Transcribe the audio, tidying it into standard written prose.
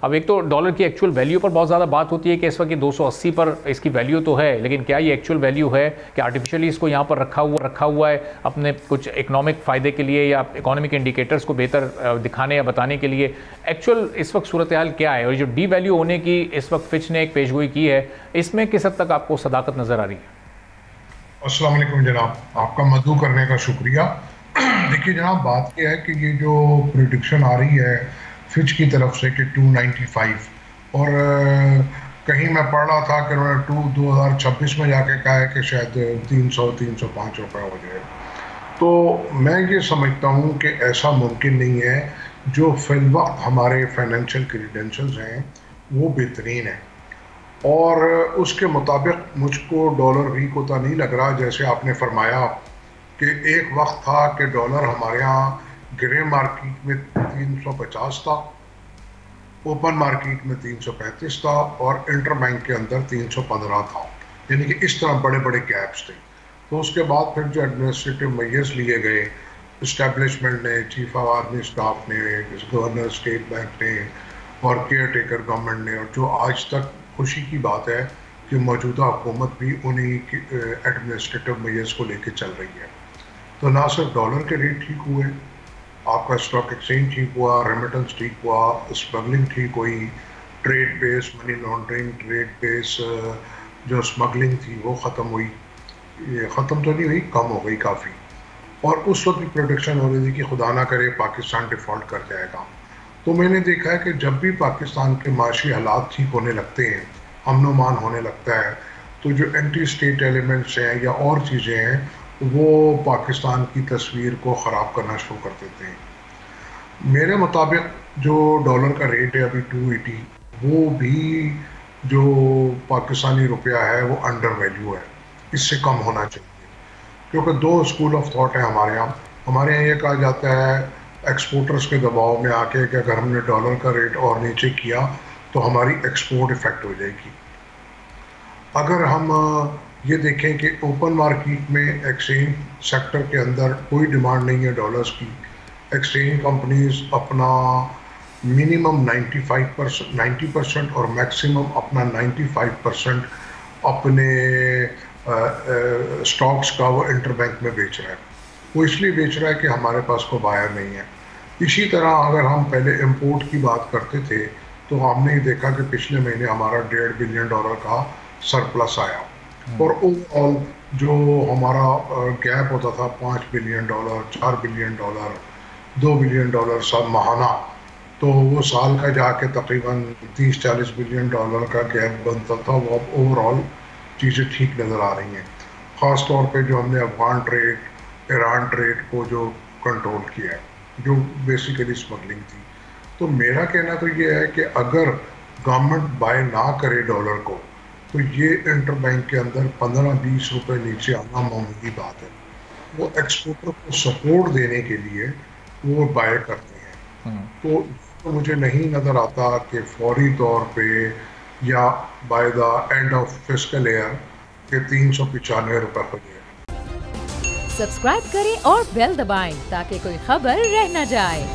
اب ایک تو ڈالر کی ایکچول ویلیو پر بہت زیادہ بات ہوتی ہے کہ اس وقت یہ 280 پر اس کی ویلیو تو ہے، لیکن کیا یہ ایکچول ویلیو ہے کہ آرٹیفیشلی اس کو یہاں پر رکھا ہوا ہے اپنے کچھ اکنامک فائدے کے لیے یا اکانومک انڈیکیٹرز کو بہتر دکھانے یا بتانے کے لیے؟ ایکچول اس وقت صورتحال کیا ہے؟ اور جو ڈی ویلیو ہونے کی اس وقت فچ نے ایک پیشگوئی کی ہے، اس میں کس حد تک آپ کو صداقت نظر آ رہی ہے؟ السلام علیکم جناب، آپ کا مدعو کرنے کا شکریہ۔ دیکھیے جناب، بات یہ ہے کہ یہ جو پریڈکشن آ رہی ہے فچ کی طرف سے کہ 295، اور کہیں میں پڑھ رہا تھا کہ انہوں نے 2026 میں جا کے کہا ہے کہ شاید 305 روپے ہو جائے، تو میں یہ سمجھتا ہوں کہ ایسا ممکن نہیں ہے۔ جو فی الوقت ہمارے فائنینشیل کریڈینشلز ہیں وہ بہترین ہیں، اور اس کے مطابق مجھ کو ڈالر ویک ہوتا نہیں لگ رہا۔ جیسے آپ نے فرمایا کہ ایک وقت تھا کہ ڈالر ہمارے ہاں گرے مارکیٹ میں 350 تھا، اوپن مارکیٹ میں 335 تھا، اور انٹر بینک کے اندر 315 تھا، یعنی کہ اس طرح بڑے بڑے گیپس تھے۔ تو اس کے بعد پھر جو ایڈمنسٹریٹو میئرز لیے گئے اسٹیبلشمنٹ نے، چیف آف آرمی اسٹاف نے، گورنر اسٹیٹ بینک نے، اور کیئر ٹیکر گورنمنٹ نے، اور جو آج تک خوشی کی بات ہے کہ موجودہ حکومت بھی انہی ایڈمنسٹریٹو میئرز کو لے کے چل رہی ہے، تو نہ صرف ڈالر کے ریٹ ٹھیک ہوئے، آپ کا اسٹاک ایکسچینج ٹھیک ہوا، ریمیٹنس ٹھیک ہوا، اسمگلنگ ٹھیک ہوئی، ٹریڈ بیس منی لانڈرنگ، ٹریڈ بیس جو اسمگلنگ تھی وہ ختم ہوئی، یہ ختم تو نہیں ہوئی، کم ہو گئی کافی۔ اور اس وقت بھی پروڈکشن ہو رہی تھی کہ خدا نہ کرے پاکستان ڈیفالٹ کر جائے گا۔ تو میں نے دیکھا ہے کہ جب بھی پاکستان کے معاشی حالات ٹھیک ہونے لگتے ہیں، امن و امان ہونے لگتا ہے، تو جو اینٹی اسٹیٹ ایلیمنٹس ہیں یا اور چیزیں ہیں وہ پاکستان کی تصویر کو خراب کرنا شروع کر دیتے ہیں۔ میرے مطابق جو ڈالر کا ریٹ ہے ابھی 280، وہ بھی جو پاکستانی روپیہ ہے وہ انڈر ویلیو ہے، اس سے کم ہونا چاہیے، کیونکہ دو اسکول آف تھاٹ ہے ہمارے یہاں یہ کہا جاتا ہے ایکسپورٹرز کے دباؤ میں آ کے کہ اگر ہم نے ڈالر کا ریٹ اور نیچے کیا تو ہماری ایکسپورٹ افیکٹ ہو جائے گی۔ اگر ہم یہ دیکھیں کہ اوپن مارکیٹ میں ایکسچینج سیکٹر کے اندر کوئی ڈیمانڈ نہیں ہے ڈالرز کی، ایکسچینج کمپنیز اپنا منیمم 90% اور میکسیمم اپنا 95% اپنے سٹاکس کا وہ انٹر بینک میں بیچ رہا ہے۔ وہ اس لیے بیچ رہا ہے کہ ہمارے پاس کوئی بائر نہیں ہے۔ اسی طرح اگر ہم پہلے امپورٹ کی بات کرتے تھے تو ہم نے دیکھا کہ پچھلے مہینے ہمارا $1.5 بلین کا سرپلس آیا، اور اوور آل جو ہمارا گیپ ہوتا تھا $5 بلین، $4 بلین، $2 بلین سب ماہانہ، تو وہ سال کا جا کے تقریباً 30-40 بلین کا گیپ بنتا تھا۔ وہ اب اوور آل چیزیں ٹھیک نظر آ رہی ہیں، خاص طور پہ جو ہم نے افغان ٹریڈ، ایران ٹریڈ کو جو کنٹرول کیا ہے، جو بیسیکلی اسمگلنگ تھی۔ تو میرا کہنا تو یہ ہے کہ اگر گورنمنٹ بائی نہ کرے ڈالر کو تو یہ انٹر بینک کے اندر 15-20 روپے نیچے آنا معمولی بات ہے۔ وہ ایکسپورٹر کو سپورٹ دینے کے لیے وہ بائی کرتے ہیں، تو مجھے نہیں نظر آتا کہ فوری طور پہ یا by the end of fiscal year کہ 395 روپے ہو جائے۔ سبسکرائب کریں اور بیل دبائیں تاکہ کوئی خبر رہ نہ جائے۔